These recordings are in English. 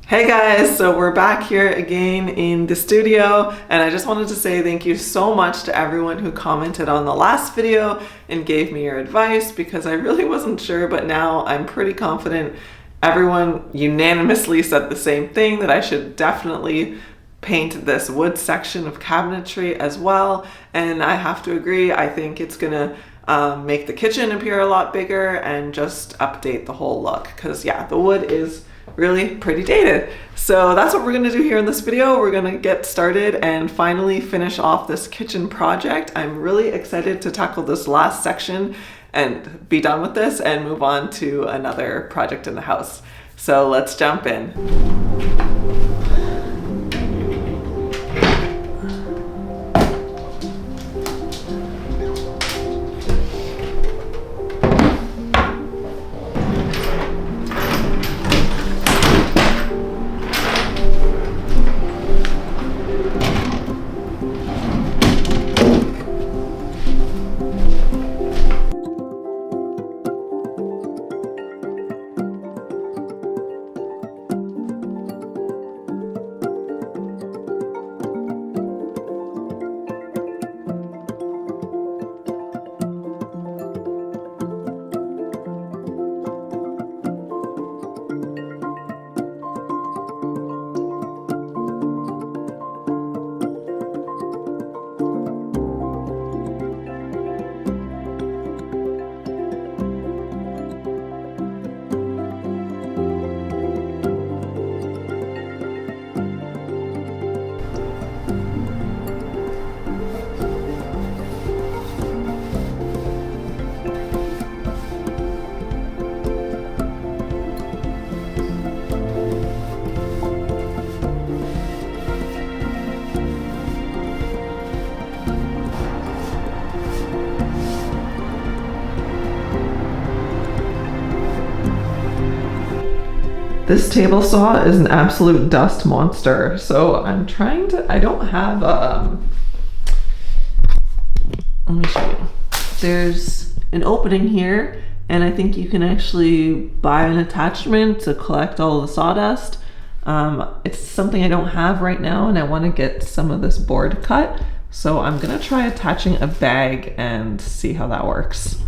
Hey guys, so we're back here again in the studio, and I just wanted to say thank you so much to everyone who commented on the last video and gave me your advice, because I really wasn't sure, but now I'm pretty confident. Everyone unanimously said the same thing, that I should definitely paint this wood section of cabinetry as well, and I have to agree. I think it's gonna make the kitchen appear a lot bigger and just update the whole look, because yeah, the wood is really pretty dated. So that's what we're gonna do here in this video. We're gonna get started and finally finish off this kitchen project. I'm really excited to tackle this last section and be done with this and move on to another project in the house. So let's jump in. This table saw is an absolute dust monster, so I'm trying to, I don't have let me show you. There's an opening here, and I think you can actually buy an attachment to collect all the sawdust. It's something I don't have right now, and I want to get some of this board cut, so I'm gonna try attaching a bag and see how that works.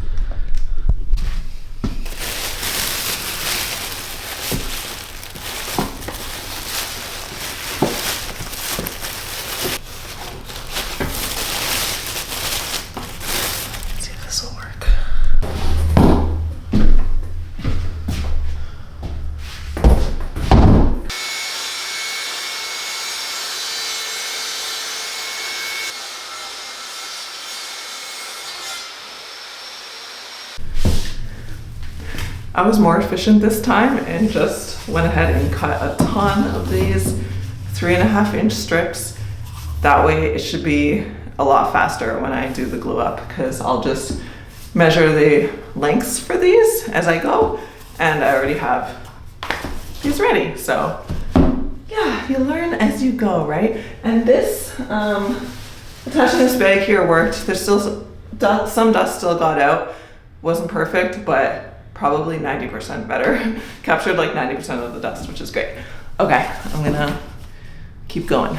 I was more efficient this time and just went ahead and cut a ton of these 3.5-inch strips. That way it should be a lot faster when I do the glue up, because I'll just measure the lengths for these as I go, and I already have these ready. So yeah, you learn as you go, right? And this, attaching this bag here worked. There's still some dust still got out. Wasn't perfect, but probably 90% better. Captured like 90% of the dust, which is great. Okay, I'm gonna keep going.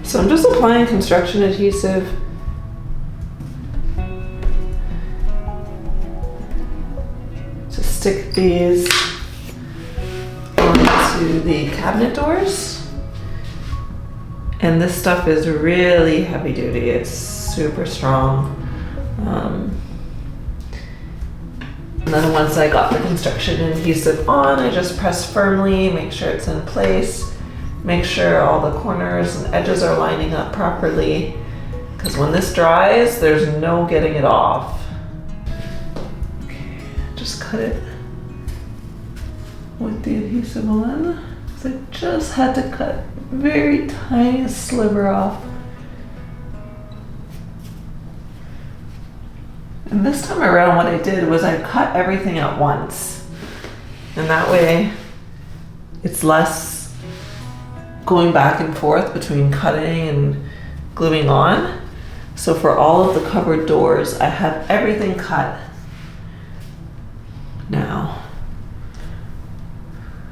So I'm just applying construction adhesive to stick these onto the cabinet doors. And this stuff is really heavy duty. It's super strong. And then once I got the construction adhesive on, I just press firmly, make sure it's in place, make sure all the corners and edges are lining up properly, because when this dries, there's no getting it off. Okay, just cut it with the adhesive on. So I just had to cut a very tiny sliver off. And this time around what I did was I cut everything at once. And that way it's less going back and forth between cutting and gluing on. So for all of the covered doors, I have everything cut now.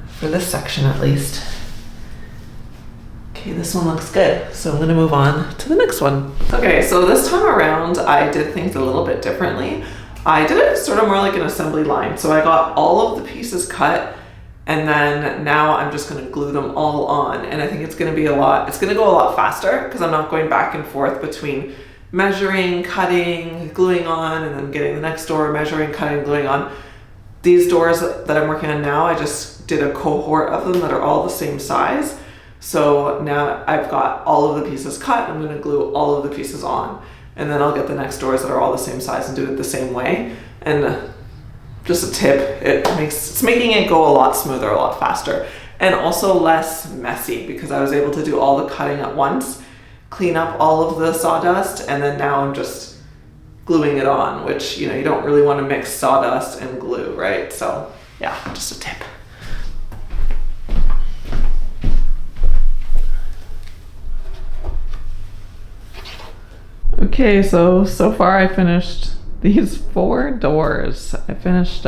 For this section at least. Okay, this one looks good. So I'm gonna move on to the next one. Okay, so this time around, I did things a little bit differently. I did it sort of more like an assembly line. So I got all of the pieces cut, and then now I'm just gonna glue them all on. And I think it's gonna go a lot faster because I'm not going back and forth between measuring, cutting, gluing on, and then getting the next door, measuring, cutting, gluing on. These doors that I'm working on now, I just did a cohort of them that are all the same size. So now I've got all of the pieces cut, I'm gonna glue all of the pieces on. And then I'll get the next doors that are all the same size and do it the same way. And just a tip, it's making it go a lot smoother, a lot faster. And also less messy because I was able to do all the cutting at once, clean up all of the sawdust, and then now I'm just gluing it on, which, you know, you don't really wanna mix sawdust and glue, right? So yeah, just a tip. Okay, so far I finished these 4 doors. I finished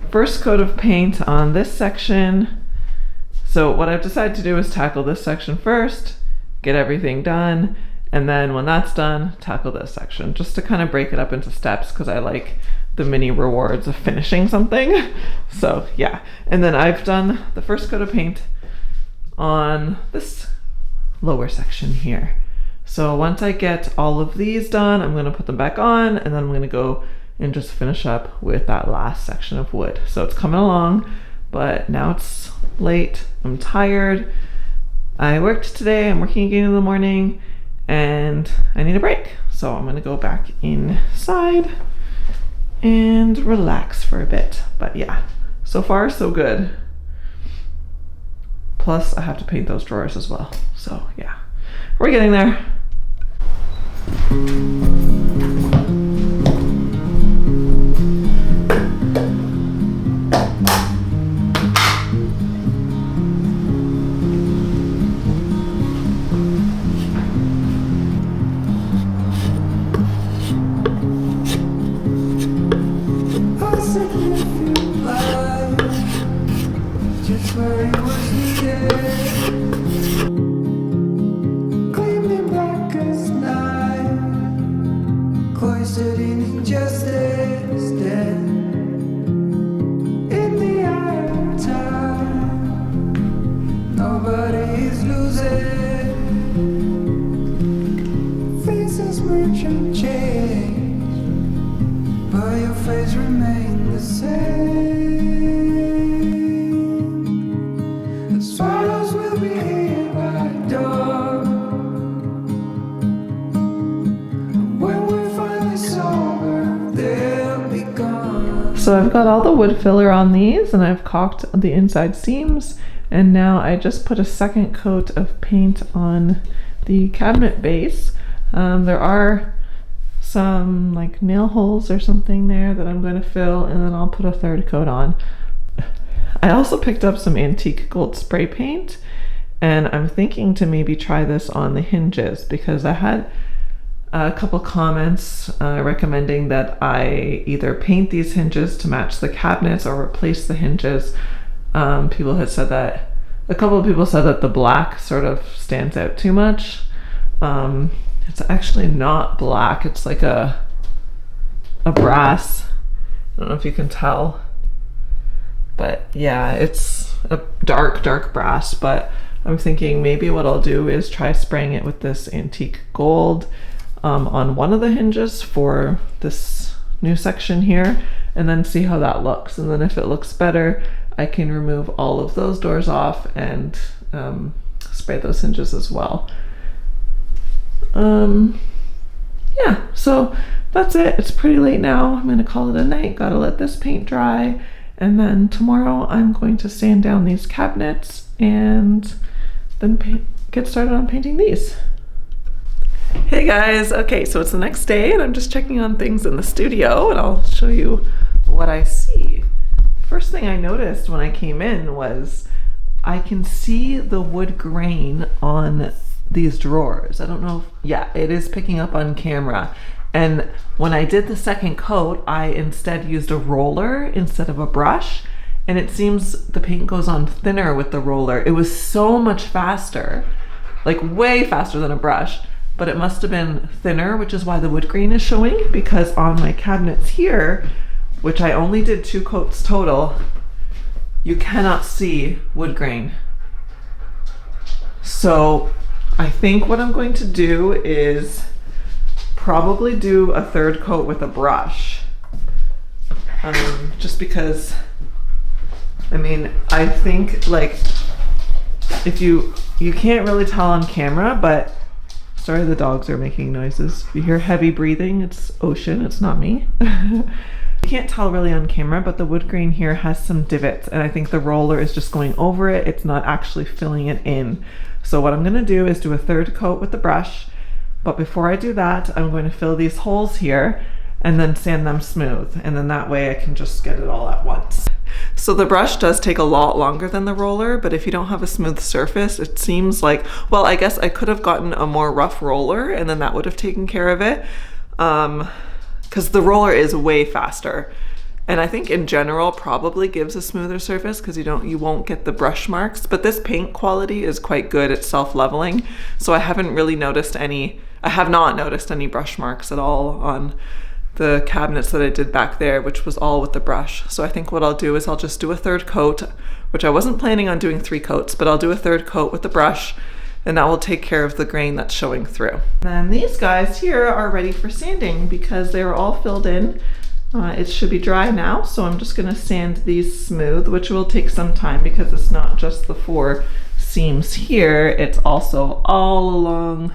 first coat of paint on this section. So what I've decided to do is tackle this section first, get everything done, and then when that's done, tackle this section, just to kind of break it up into steps because I like the mini rewards of finishing something. So yeah, and then I've done the first coat of paint on this lower section here. So once I get all of these done, I'm gonna put them back on, and then I'm gonna go and just finish up with that last section of wood. So it's coming along, but now it's late, I'm tired. I worked today, I'm working again in the morning, and I need a break. So I'm gonna go back inside and relax for a bit. But yeah, so far so good. Plus I have to paint those drawers as well. So yeah, we're getting there. So I've got all the wood filler on these, and I've caulked the inside seams, and now I just put a second coat of paint on the cabinet base. There are some like nail holes or something there that I'm going to fill, and then I'll put a third coat on. I also picked up some antique gold spray paint, and I'm thinking to maybe try this on the hinges because I had a couple comments recommending that I either paint these hinges to match the cabinets or replace the hinges. People had said that A couple of people said that the black sort of stands out too much. It's actually not black, it's like a brass. I don't know if you can tell, but yeah, it's a dark brass. But I'm thinking maybe what I'll do is try spraying it with this antique gold on one of the hinges for this new section here, and then see how that looks. And then if it looks better, I can remove all of those doors off and spray those hinges as well. Yeah, so that's it. It's pretty late now. I'm gonna call it a night. Gotta let this paint dry, and then tomorrow I'm going to sand down these cabinets and then get started on painting these. Hey guys, okay, so it's the next day and I'm just checking on things in the studio, and I'll show you what I see. First thing I noticed when I came in was I can see the wood grain on these drawers. I don't know yeah, it is picking up on camera. And when I did the second coat, I instead used a roller instead of a brush, and it seems the paint goes on thinner with the roller. It was so much faster, like way faster than a brush, but it must have been thinner, which is why the wood grain is showing, because on my cabinets here, which I only did 2 coats total, you cannot see wood grain. So I think what I'm going to do is probably do a 3rd coat with a brush. Just because, I mean, I think like if you can't really tell on camera, but sorry, the dogs are making noises. If you hear heavy breathing, it's Ocean, it's not me. You can't tell really on camera, but the wood grain here has some divots, and I think the roller is just going over it. It's not actually filling it in. So what I'm gonna do is do a 3rd coat with the brush, but before I do that, I'm going to fill these holes here and then sand them smooth, and then that way I can just get it all at once. So the brush does take a lot longer than the roller, but if you don't have a smooth surface, it seems like, well, I guess I could have gotten a more rough roller and then that would have taken care of it. Because the roller is way faster, and I think in general probably gives a smoother surface because you won't get the brush marks. But this paint quality is quite good at self-leveling, so I have not noticed any brush marks at all on the cabinets that I did back there, which was all with the brush. So I think what I'll do is I'll just do a 3rd coat, which I wasn't planning on doing 3 coats, but I'll do a 3rd coat with the brush, and that will take care of the grain that's showing through. And these guys here are ready for sanding because they were all filled in. It should be dry now, so I'm just gonna sand these smooth, which will take some time because it's not just the 4 seams here, it's also all along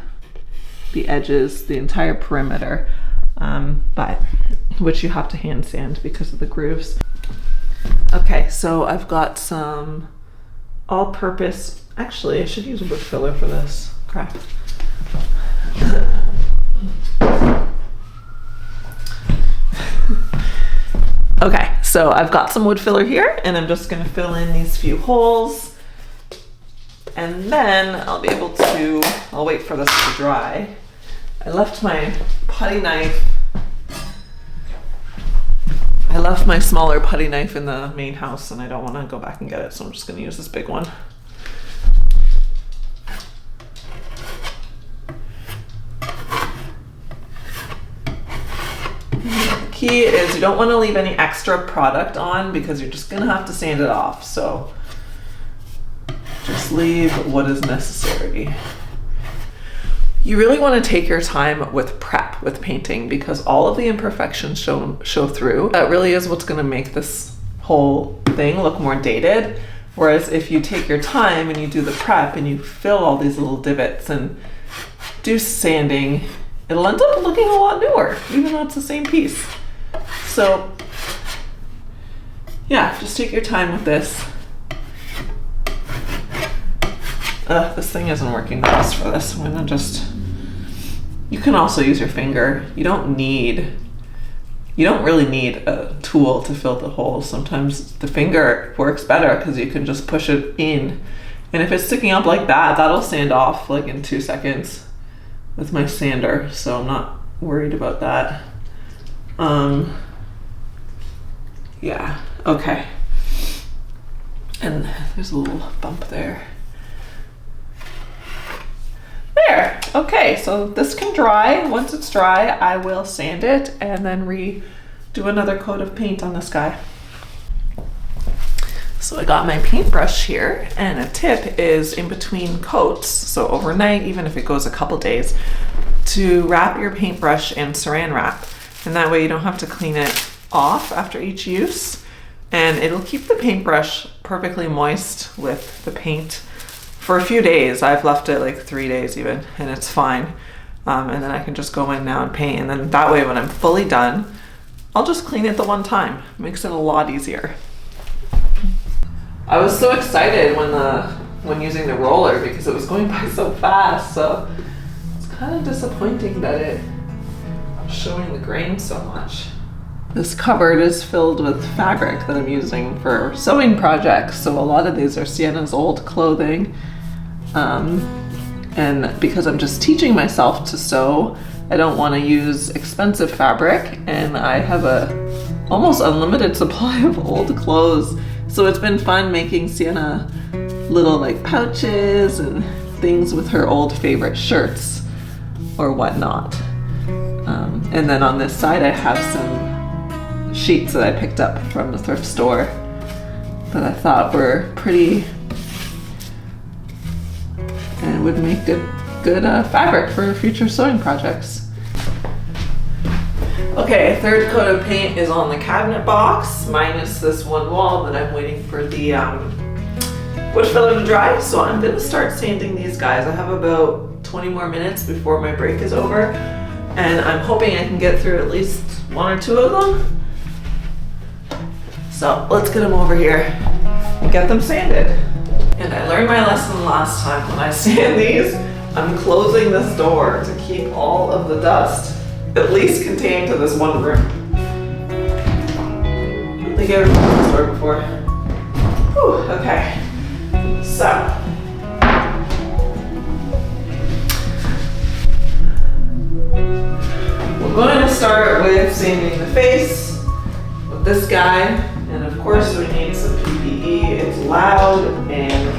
the edges, the entire perimeter, but which you have to hand sand because of the grooves. Okay, so I've got some all-purpose, actually I should use a wood filler for this, crap. Okay, so I've got some wood filler here, and I'm just gonna fill in these few holes, and then I'll be able to, I'll wait for this to dry. I left my putty knife, I left my smaller putty knife in the main house, and I don't wanna go back and get it, so I'm just gonna use this big one. Key is you don't want to leave any extra product on because you're just gonna have to sand it off, so just leave what is necessary. You really want to take your time with prep with painting because all of the imperfections show through. That really is what's going to make this whole thing look more dated. Whereas if you take your time and you do the prep and you fill all these little divots and do sanding, it'll end up looking a lot newer, even though it's the same piece. So yeah, just take your time with this. This thing isn't working the best for this. I'm gonna just, you can also use your finger. You don't really need a tool to fill the holes. Sometimes the finger works better because you can just push it in. And if it's sticking up like that, that'll sand off like in 2 seconds with my sander. So I'm not worried about that. Yeah, okay. And there's a little bump there. There, okay, so this can dry. Once it's dry, I will sand it and then do another coat of paint on this guy. So I got my paintbrush here, and a tip is in between coats, so overnight, even if it goes a couple days, to wrap your paintbrush in saran wrap. And that way you don't have to clean it off after each use. And it'll keep the paintbrush perfectly moist with the paint for a few days. I've left it like 3 days even, and it's fine. And then I can just go in now and paint. And then that way when I'm fully done, I'll just clean it the one time. Makes it a lot easier. I was so excited when using the roller because it was going by so fast, so it's kind of disappointing that it's showing the grain so much. This cupboard is filled with fabric that I'm using for sewing projects, so a lot of these are Sienna's old clothing. And because I'm just teaching myself to sew, I don't want to use expensive fabric, and I have a almost unlimited supply of old clothes. So it's been fun making Sienna little like pouches and things with her old favorite shirts or whatnot. And then on this side I have some sheets that I picked up from the thrift store that I thought were pretty and would make good fabric for future sewing projects. Okay, third coat of paint is on the cabinet box, minus this one wall that I'm waiting for the wood filler to dry. So I'm gonna start sanding these guys. I have about 20 more minutes before my break is over, and I'm hoping I can get through at least 1 or 2 of them. So let's get them over here and get them sanded. And I learned my lesson last time. When I sand these, I'm closing this door to keep all of the dust at least contained to this one room. I don't think I've ever closed this door before. Whew, okay, so we're going to start with sanding the face with this guy, and of course we need some PPE. It's loud and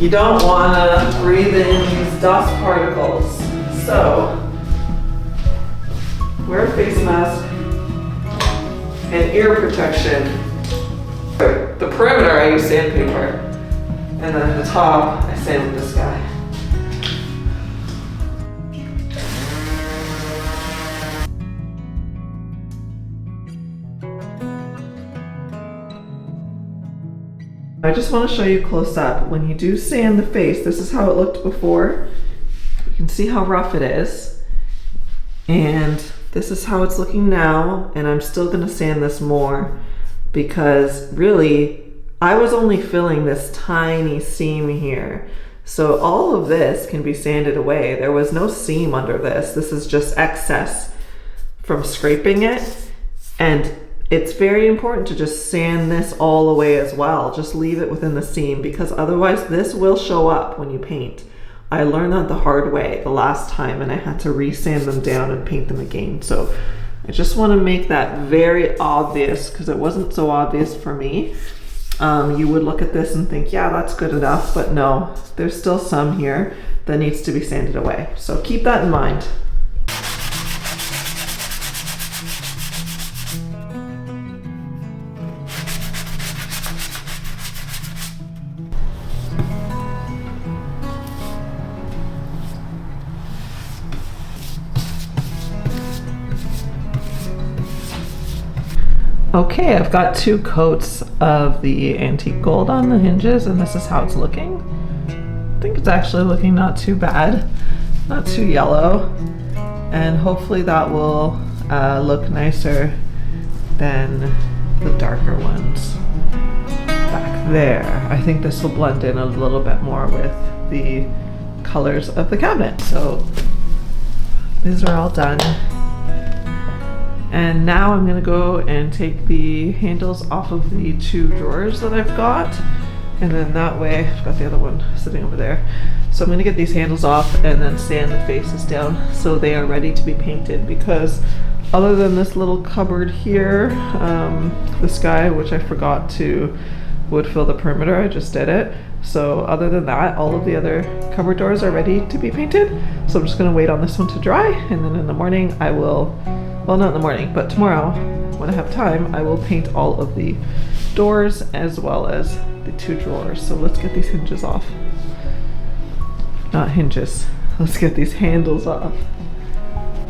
you don't want to breathe in these dust particles. So wear a face mask and ear protection. The perimeter I use sandpaper, and then the top I sand with this guy. I just want to show you close up. When you do sand the face, this is how it looked before. You can see how rough it is. And this is how it's looking now, and I'm still gonna sand this more because really, I was only filling this tiny seam here. So all of this can be sanded away. There was no seam under this. This is just excess from scraping it. And it's very important to just sand this all away as well. Just leave it within the seam because otherwise this will show up when you paint. I learned that the hard way the last time, and I had to re-sand them down and paint them again. So I just want to make that very obvious because it wasn't so obvious for me. You would look at this and think, yeah, that's good enough, but no, there's still some here that needs to be sanded away. So keep that in mind. Okay, I've got 2 coats of the antique gold on the hinges, and this is how it's looking. I think it's actually looking not too bad, not too yellow, and hopefully that will look nicer than the darker ones back there. I think this will blend in a little bit more with the colors of the cabinet. So these are all done. And now I'm gonna go and take the handles off of the 2 drawers that I've got. And then that way, I've got the other one sitting over there. So I'm gonna get these handles off and then sand the faces down so they are ready to be painted, because other than this little cupboard here, this guy, which I forgot to wood fill the perimeter. I just did it. So other than that, all of the other cupboard doors are ready to be painted. So I'm just gonna wait on this one to dry, and then in the morning I will, well, not in the morning, but tomorrow when I have time, I will paint all of the doors as well as the 2 drawers. So let's get these hinges off. Not hinges. Let's get these handles off.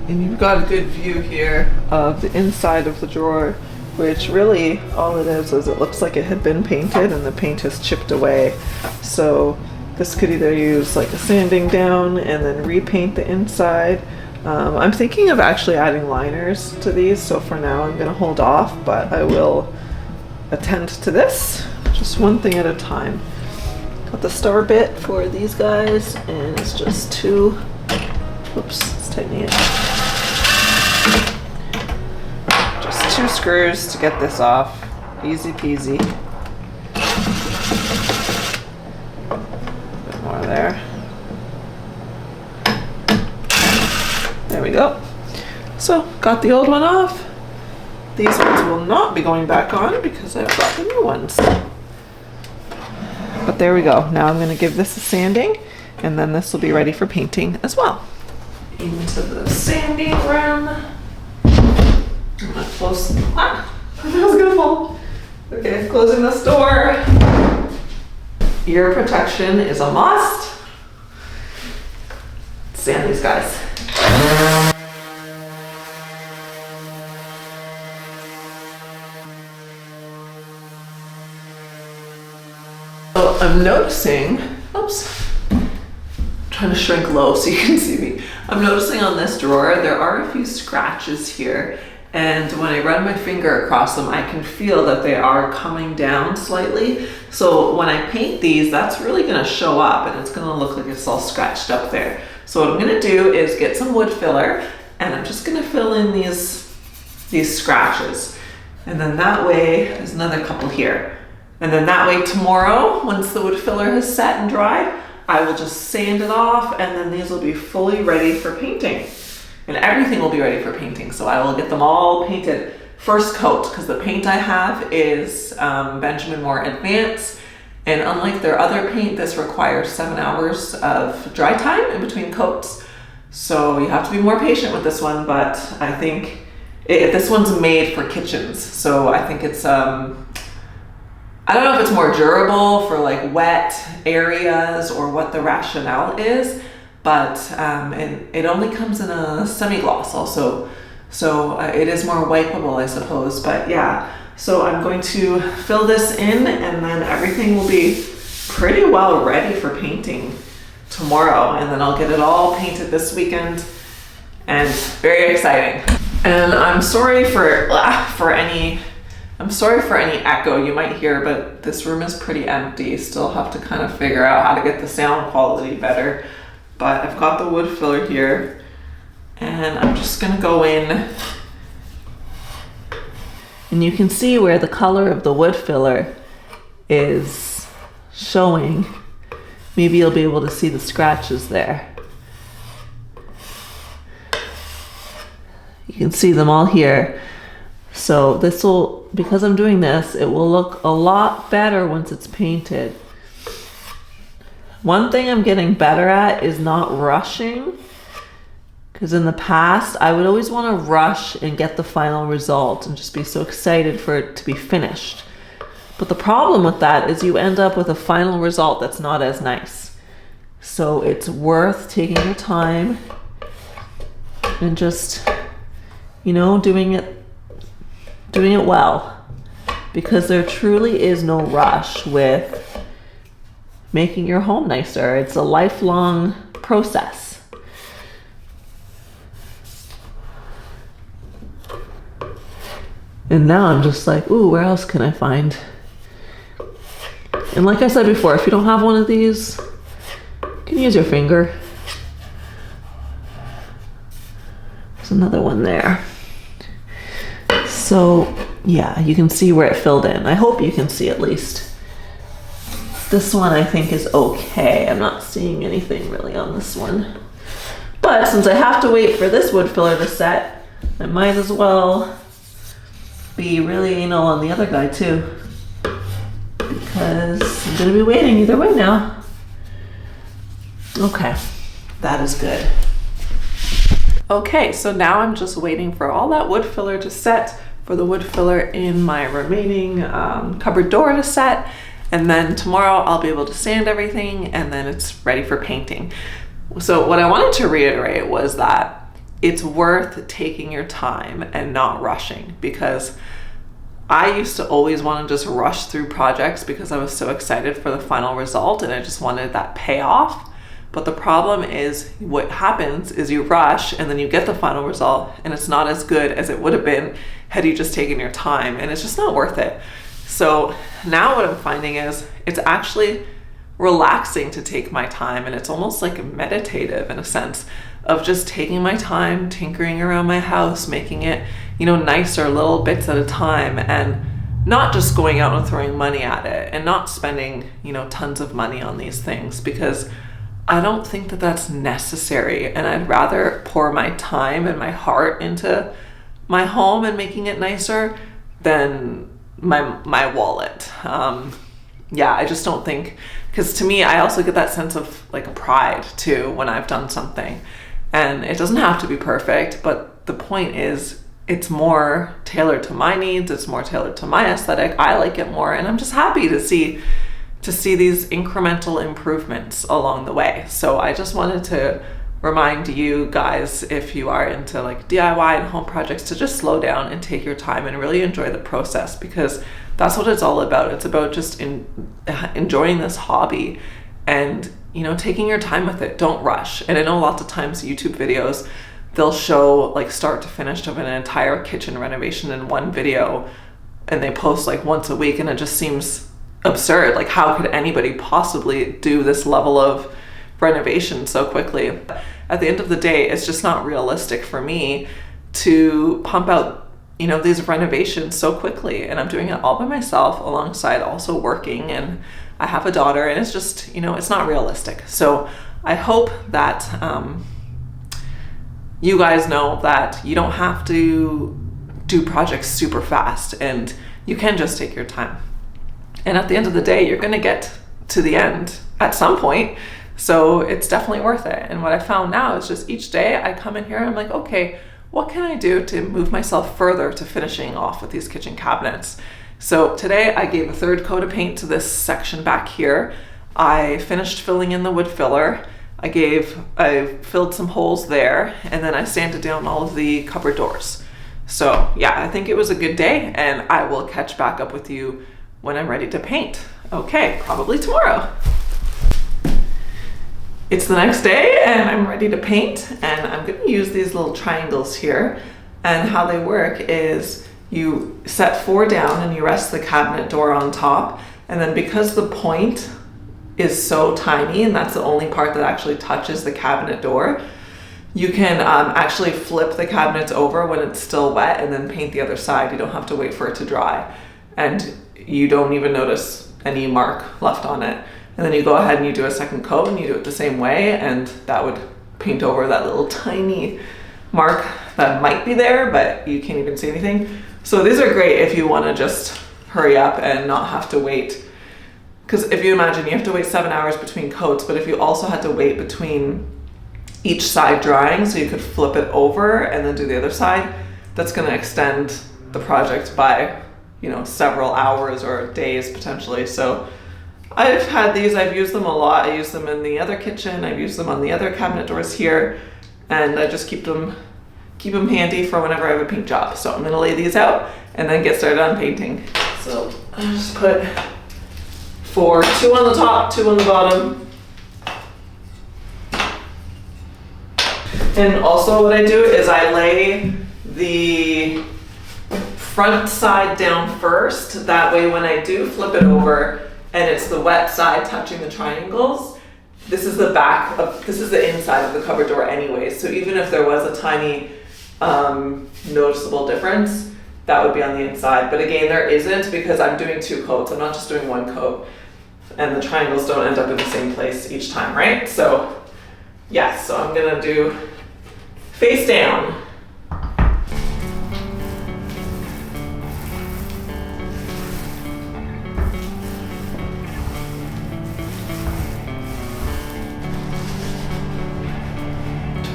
And you've got a good view here of the inside of the drawer, which really all it is it looks like it had been painted and the paint has chipped away. So this could either use like a sanding down and then repaint the inside. I'm thinking of actually adding liners to these, so for now I'm gonna hold off, but I will attend to this, just one thing at a time. Got the star bit for these guys, and it's just 2, oops, it's tightening it. Just 2 screws to get this off, easy peasy. A bit more there. There we go. So, got the old one off. These ones will not be going back on because I've got the new ones. But there we go. Now I'm going to give this a sanding, and then this will be ready for painting as well. Into the sanding room. I'm gonna close. Ah, that was gonna fall. Okay, closing this door. Ear protection is a must. Sand these guys. So I'm noticing, oops, I'm trying to shrink low so you can see me. I'm noticing on this drawer, there are a few scratches here. And when I run my finger across them, I can feel that they are coming down slightly. So when I paint these, that's really gonna show up and it's gonna look like it's all scratched up there. So what I'm gonna do is get some wood filler, and I'm just gonna fill in these scratches. And then that way, there's another couple here. And then that way tomorrow, once the wood filler has set and dried, I will just sand it off, and then these will be fully ready for painting. And everything will be ready for painting. So I will get them all painted first coat, because the paint I have is Benjamin Moore Advance. And unlike their other paint, this requires 7 hours of dry time in between coats. So you have to be more patient with this one, but I think this one's made for kitchens. So I think it's, I don't know if it's more durable for like wet areas or what the rationale is, but it only comes in a semi-gloss also. So it is more wipeable, I suppose, but yeah. So I'm going to fill this in, and then everything will be pretty well ready for painting tomorrow. And then I'll get it all painted this weekend, and very exciting. And I'm sorry for any echo you might hear, but this room is pretty empty. Still have to kind of figure out how to get the sound quality better. But I've got the wood filler here, and I'm just gonna go in. And you can see where the color of the wood filler is showing. Maybe you'll be able to see the scratches there. You can see them all here. So this will, because I'm doing this, it will look a lot better once it's painted. One thing I'm getting better at is not rushing, because in the past I would always want to rush and get the final result and just be so excited for it to be finished. But the problem with that is you end up with a final result that's not as nice. So it's worth taking your time and just, you know, doing it well, because there truly is no rush with making your home nicer. It's a lifelong process. And now I'm just like, ooh, where else can I find? And like I said before, if you don't have one of these, you can use your finger. There's another one there. So yeah, you can see where it filled in. I hope you can see at least. This one I think is okay. I'm not seeing anything really on this one. But since I have to wait for this wood filler to set, I might as well be really anal on the other guy too, because I'm gonna be waiting either way now. Okay, that is good. Okay, so now I'm just waiting for all that wood filler to set, for the wood filler in my remaining cupboard door to set, and then tomorrow I'll be able to sand everything and then it's ready for painting. So what I wanted to reiterate was that it's worth taking your time and not rushing, because I used to always want to just rush through projects because I was so excited for the final result and I just wanted that payoff. But the problem is, what happens is you rush and then you get the final result and it's not as good as it would have been had you just taken your time, and it's just not worth it. So now what I'm finding is it's actually relaxing to take my time, and it's almost like meditative in a sense of just taking my time, tinkering around my house, making it, you know, nicer little bits at a time, and not just going out and throwing money at it and not spending, you know, tons of money on these things, because I don't think that that's necessary, and I'd rather pour my time and my heart into my home and making it nicer than my wallet. Yeah, I just don't think, because to me, I also get that sense of like pride too when I've done something, and it doesn't have to be perfect, but the point is it's more tailored to my needs, it's more tailored to my aesthetic, I like it more, and I'm just happy to see these incremental improvements along the way. So I just wanted to remind you guys, if you are into like DIY and home projects, to just slow down and take your time and really enjoy the process, because that's what it's all about. It's about just enjoying this hobby and, you know, taking your time with it. Don't rush. And I know lots of times YouTube videos, they'll show like start to finish of an entire kitchen renovation in one video, and they post like once a week, and it just seems absurd. Like, how could anybody possibly do this level of renovation so quickly? At the end of the day, it's just not realistic for me to pump out, you know, these renovations so quickly, and I'm doing it all by myself alongside also working, and I have a daughter, and it's just, you know, it's not realistic. So I hope that you guys know that you don't have to do projects super fast, and you can just take your time. And at the end of the day, you're gonna get to the end at some point. So it's definitely worth it. And what I found now is just each day I come in here and I'm like, okay, what can I do to move myself further to finishing off with these kitchen cabinets? So today I gave a third coat of paint to this section back here. I finished filling in the wood filler. I filled some holes there, and then I sanded down all of the cupboard doors. So yeah, I think it was a good day, and I will catch back up with you when I'm ready to paint. Okay, probably tomorrow. It's the next day and I'm ready to paint, and I'm gonna use these little triangles here, and how they work is you set 4 down and you rest the cabinet door on top, and then because the point is so tiny and that's the only part that actually touches the cabinet door, you can actually flip the cabinets over when it's still wet and then paint the other side. You don't have to wait for it to dry, and you don't even notice any mark left on it. And then you go ahead and you do a second coat and you do it the same way, and that would paint over that little tiny mark that might be there, but you can't even see anything. So these are great if you want to just hurry up and not have to wait. Because if you imagine, you have to wait 7 hours between coats, but if you also had to wait between each side drying so you could flip it over and then do the other side, that's going to extend the project by, you know, several hours or days potentially. So I've had these, I've used them a lot. I use them in the other kitchen, I've used them on the other cabinet doors here, and I just keep them handy for whenever I have a paint job. So I'm gonna lay these out and then get started on painting. So I just put 4, 2 on the top, 2 on the bottom. And also what I do is I lay the front side down first. That way when I do flip it over and it's the wet side touching the triangles, this is the inside of the cupboard door anyways. So even if there was a tiny noticeable difference, that would be on the inside. But again, there isn't, because I'm doing 2 coats. I'm not just doing 1 coat. And the triangles don't end up in the same place each time, right? So yes, so I'm gonna do face down.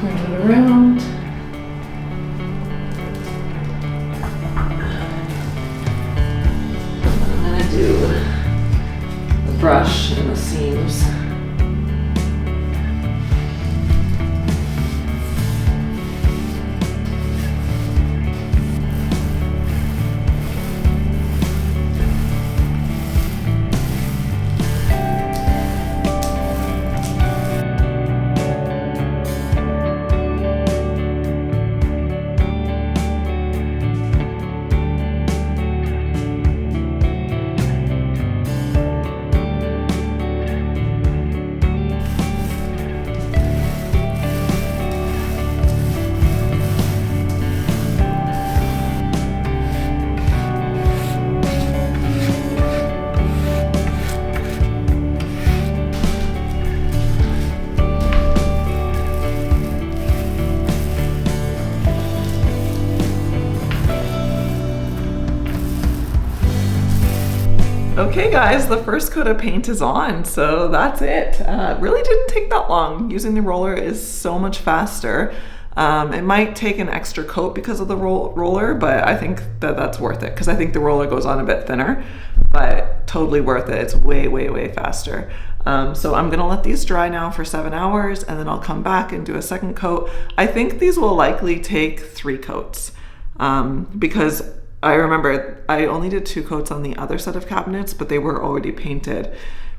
Turn it around. I'm gonna do the brush and the seams. Okay guys, the first coat of paint is on, so that's it. Really didn't take that long. Using the roller is so much faster. It might take an extra coat because of the roller, but I think that that's worth it because I think the roller goes on a bit thinner, but totally worth it. It's way, way, way faster. So I'm gonna let these dry now for 7 hours and then I'll come back and do a second coat. I think these will likely take 3 coats because I remember I only did 2 coats on the other set of cabinets, but they were already painted,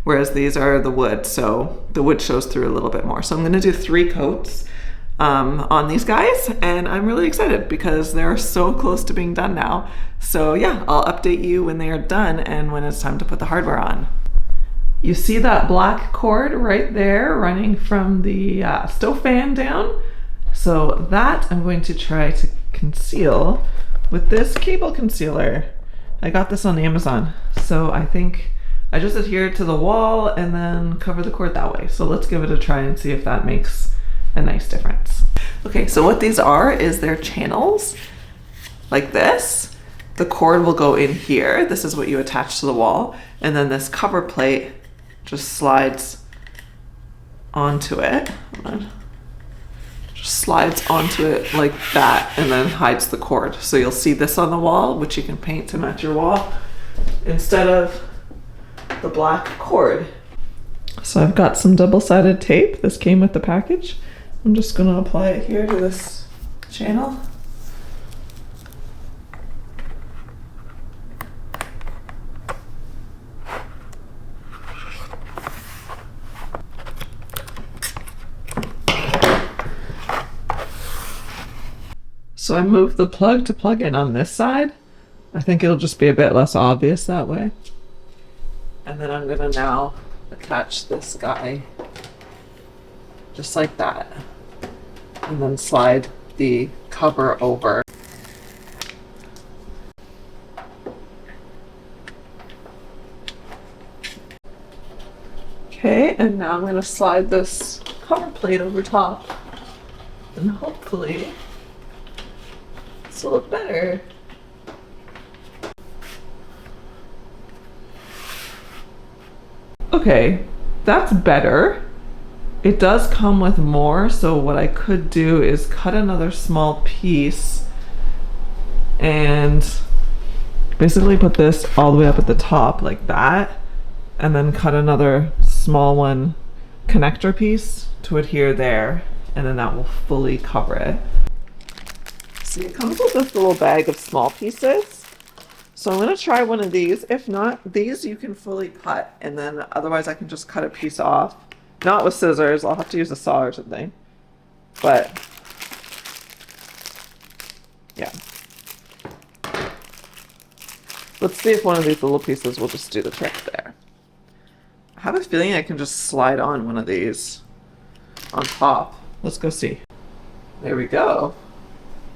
whereas these are the wood, so the wood shows through a little bit more. So I'm gonna do 3 coats on these guys, and I'm really excited because they're so close to being done now. So yeah, I'll update you when they are done and when it's time to put the hardware on. You see that black cord right there running from the stove fan down? So that I'm going to try to conceal with this cable concealer. I got this on Amazon. So I think I just adhere it to the wall and then cover the cord that way. So let's give it a try and see if that makes a nice difference. Okay, so what these are is they're channels like this. The cord will go in here. This is what you attach to the wall. And then this cover plate just slides onto it. Hold on. Just slides onto it like that and then hides the cord. So you'll see this on the wall, which you can paint to match your wall, instead of the black cord. So I've got some double-sided tape. This came with the package. I'm just gonna apply it here to this channel. So I moved the plug to plug in on this side. I think it'll just be a bit less obvious that way. And then I'm gonna now attach this guy just like that. And then slide the cover over. Okay, and now I'm gonna slide this cover plate over top. And hopefully this will look better. Okay, that's better. It does come with more, so what I could do is cut another small piece and basically put this all the way up at the top like that, and then cut another small one connector piece to adhere there, and then that will fully cover it. See, it comes with this little bag of small pieces. So I'm gonna try one of these. If not, these you can fully cut, and then otherwise I can just cut a piece off. Not with scissors, I'll have to use a saw or something. But, yeah. Let's see if one of these little pieces will just do the trick there. I have a feeling I can just slide on one of these on top. Let's go see. There we go.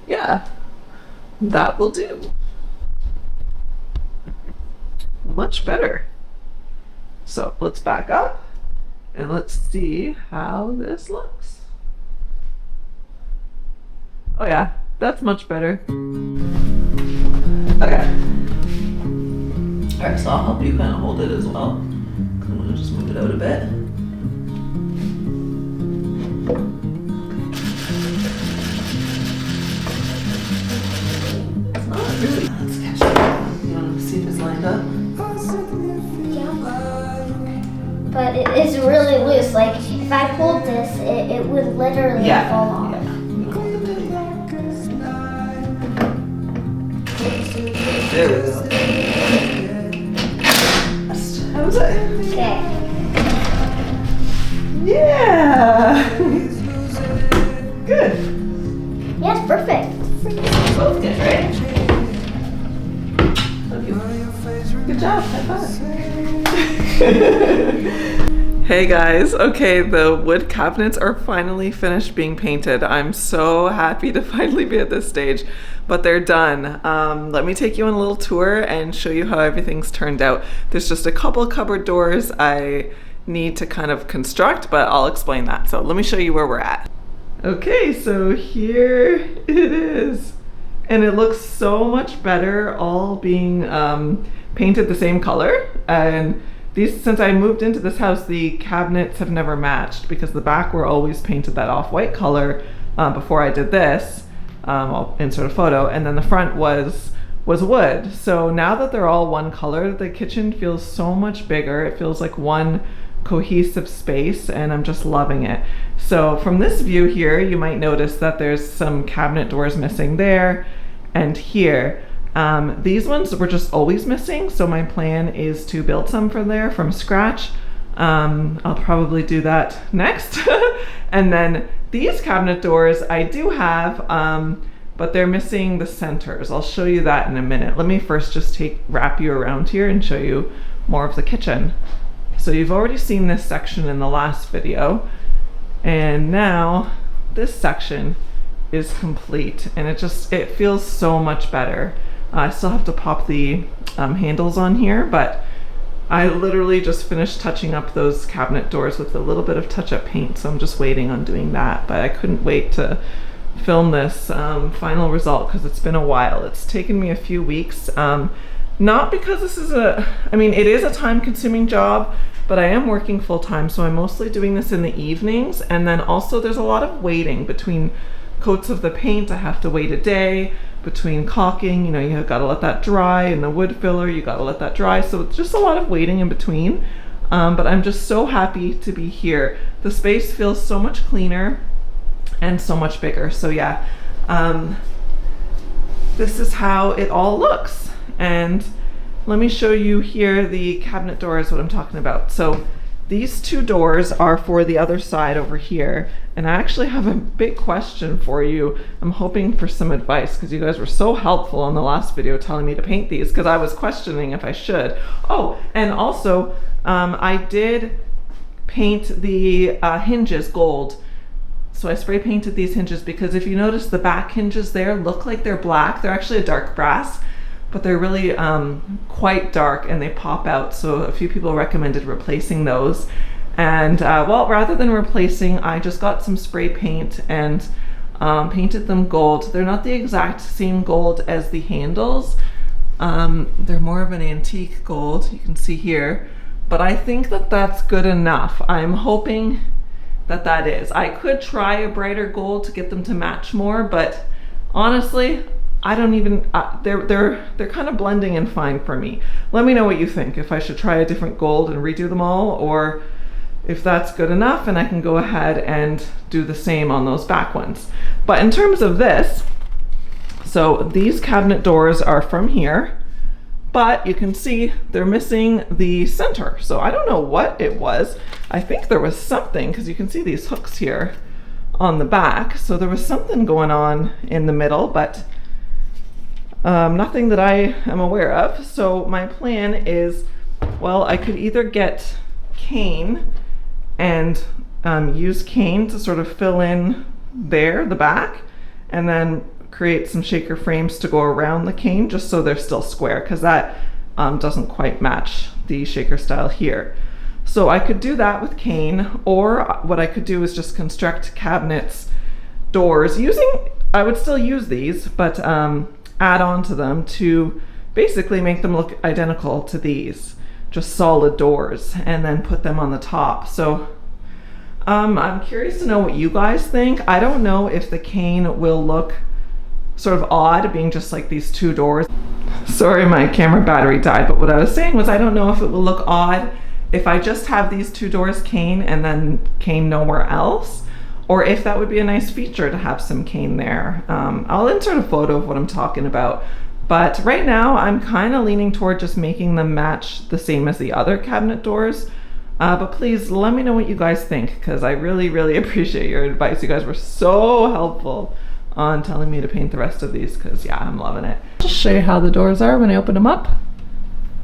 Yeah, that will do. Much better. So let's back up and let's see how this looks. Oh yeah, that's much better. Okay. Alright, so I'll help you kind of hold it as well. I'm gonna just move it out a bit. lined up? Yeah. But it is really loose. Like, if I pulled this, it would literally fall off. Yeah. There we go. How's it? Okay. Yeah! Good. Yes, perfect. Both good, right? Love you. Good job. High five. Hey guys, okay, the wood cabinets are finally finished being painted. I'm so happy to finally be at this stage, but they're done. Let me take you on a little tour and show you how everything's turned out. There's just a couple cupboard doors I need to kind of construct, but I'll explain that. So let me show you where we're at. Okay, so here it is. And it looks so much better all being painted the same color. And these, since I moved into this house, the cabinets have never matched because the back were always painted that off-white color before I did this. I'll insert a photo, and then the front was wood. So now that they're all one color, the kitchen feels so much bigger. It feels like one cohesive space, and I'm just loving it. So from this view here, you might notice that there's some cabinet doors missing there and here. These ones were just always missing, so my plan is to build some from there from scratch. I'll probably do that next. And then these cabinet doors I do have, but they're missing the centers. I'll show you that in a minute. Let me first just wrap you around here and show you more of the kitchen. So you've already seen this section in the last video, and now this section is complete, and it feels so much better. I still have to pop the handles on here, but I literally just finished touching up those cabinet doors with a little bit of touch-up paint, so I'm just waiting on doing that. But I couldn't wait to film this final result because it's been a while. It's taken me a few weeks. Not because this is it is a time-consuming job, but I am working full-time, so I'm mostly doing this in the evenings, and then also there's a lot of waiting between coats of the paint. I have to wait a day between caulking, you gotta let that dry, and the wood filler, you gotta let that dry, so it's just a lot of waiting in between. But I'm just so happy to be here. The space feels so much cleaner and so much bigger. So yeah, this is how it all looks. And let me show you here the cabinet doors, what I'm talking about. So these two doors are for the other side over here. And I actually have a big question for you. I'm hoping for some advice because you guys were so helpful on the last video telling me to paint these because I was questioning if I should. Oh, and also I did paint the hinges gold. So I spray painted these hinges because if you notice the back hinges there look like they're black. They're actually a dark brass, but they're really quite dark and they pop out. So a few people recommended replacing those. And well, rather than replacing, I just got some spray paint and painted them gold. They're not the exact same gold as the handles. They're more of an antique gold, you can see here. But I think that that's good enough. I'm hoping that that is. I could try a brighter gold to get them to match more, but honestly, I don't even, they're kind of blending in fine for me. Let me know what you think, if I should try a different gold and redo them all, or if that's good enough and I can go ahead and do the same on those back ones. But in terms of this, so these cabinet doors are from here, but you can see they're missing the center. So I don't know what it was. I think there was something, because you can see these hooks here on the back. So there was something going on in the middle, but nothing that I am aware of. So my plan is, well, I could either get cane and use cane to sort of fill in there, the back, and then create some shaker frames to go around the cane just so they're still square, because that doesn't quite match the shaker style here. So I could do that with cane, or what I could do is just construct cabinets, doors, I would still use these, but add on to them to basically make them look identical to these, just solid doors, and then put them on the top. So I'm curious to know what you guys think. I don't know if the cane will look sort of odd being just like these two doors. Sorry, my camera battery died, but what I was saying was I don't know if it will look odd if I just have these two doors cane and then cane nowhere else, or if that would be a nice feature to have some cane there. I'll insert a photo of what I'm talking about, but right now I'm kind of leaning toward just making them match the same as the other cabinet doors. But please let me know what you guys think, because I really, really appreciate your advice. You guys were so helpful on telling me to paint the rest of these, because yeah, I'm loving it. Just show you how the doors are when I open them up.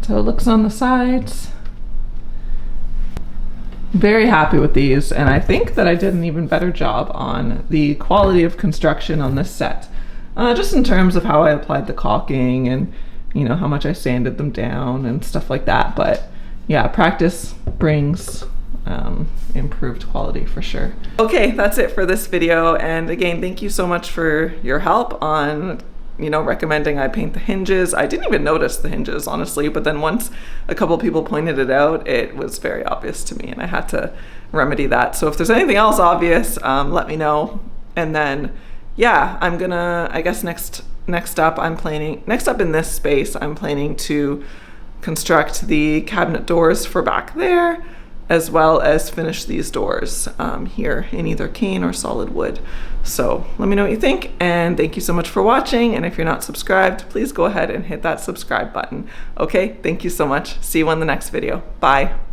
So it looks on the sides. Very happy with these, and I think that I did an even better job on the quality of construction on this set. Just in terms of how I applied the caulking and, you know, how much I sanded them down and stuff like that. But yeah, practice brings improved quality for sure. Okay, that's it for this video. And again, thank you so much for your help on, you know, recommending I paint the hinges. I didn't even notice the hinges, honestly, but then once a couple people pointed it out, it was very obvious to me and I had to remedy that. So if there's anything else obvious, let me know. And then, yeah, I'm gonna, I guess next up in this space, I'm planning to construct the cabinet doors for back there, as well as finish these doors here in either cane or solid wood. So let me know what you think, and thank you so much for watching. And if you're not subscribed, please go ahead and hit that subscribe button. Okay, thank you so much. See you on the next video. Bye.